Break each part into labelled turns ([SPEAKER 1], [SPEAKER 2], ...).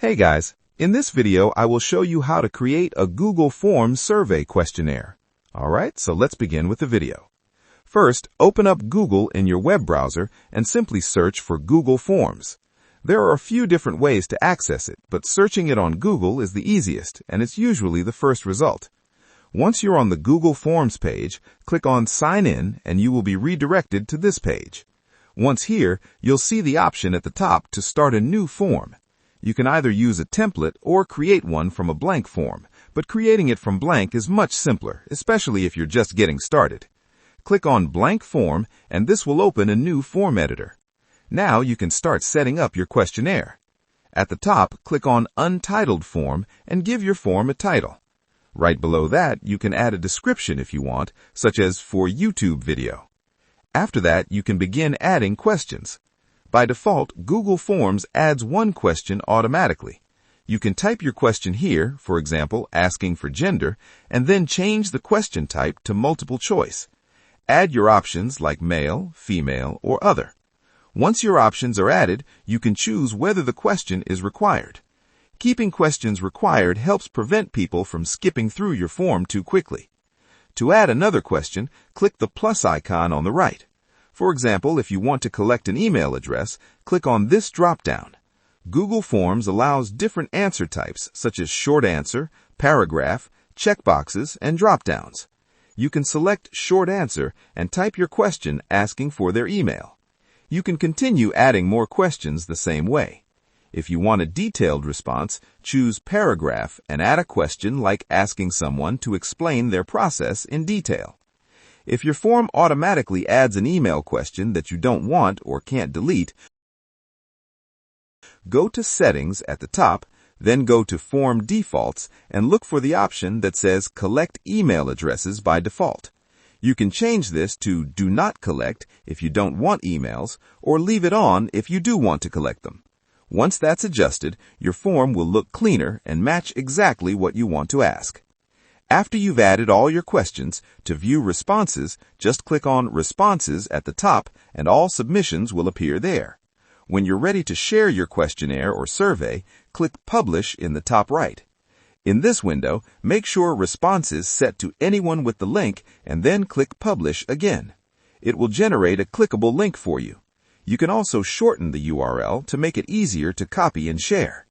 [SPEAKER 1] Hey guys, in this video I will show you how to create a Google Forms survey questionnaire. Alright, so let's begin with the video. First, open up Google in your web browser and simply search for Google Forms. There are a few different ways to access it, but searching it on Google is the easiest, and it's usually the first result. Once you're on the Google Forms page, click on Sign In and you will be redirected to this page. Once here, you'll see the option at the top to start a new form. You can either use a template or create one from a blank form, but creating it from blank is much simpler, especially if you're just getting started. Click on Blank Form and this will open a new form editor. Now you can start setting up your questionnaire. At the top, click on Untitled Form and give your form a title. Right below that, you can add a description if you want, such as for YouTube video. After that, you can begin adding questions. By default, Google Forms adds one question automatically. You can type your question here, for example, asking for gender, and then change the question type to multiple choice. Add your options like male, female, or other. Once your options are added, you can choose whether the question is required. Keeping questions required helps prevent people from skipping through your form too quickly. To add another question, click the plus icon on the right. For example, if you want to collect an email address, click on this drop-down. Google Forms allows different answer types, such as short answer, paragraph, checkboxes, and drop-downs. You can select short answer and type your question asking for their email. You can continue adding more questions the same way. If you want a detailed response, choose paragraph and add a question like asking someone to explain their process in detail. If your form automatically adds an email question that you don't want or can't delete, go to Settings at the top, then go to Form Defaults and look for the option that says Collect Email Addresses by default. You can change this to Do Not Collect if you don't want emails, or leave it on if you do want to collect them. Once that's adjusted, your form will look cleaner and match exactly what you want to ask. After you've added all your questions, to view responses, just click on Responses at the top and all submissions will appear there. When you're ready to share your questionnaire or survey, click Publish in the top right. In this window, make sure Responses set to anyone with the link and then click Publish again. It will generate a clickable link for you. You can also shorten the URL to make it easier to copy and share.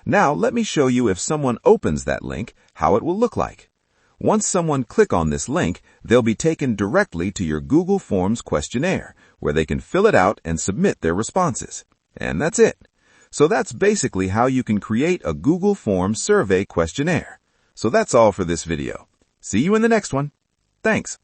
[SPEAKER 1] Now let me show you if someone opens that link, how it will look like. Once someone click on this link, they'll be taken directly to your Google Forms questionnaire, where they can fill it out and submit their responses. And that's it. So that's basically how you can create a Google Forms survey questionnaire. So that's all for this video. See you in the next one. Thanks.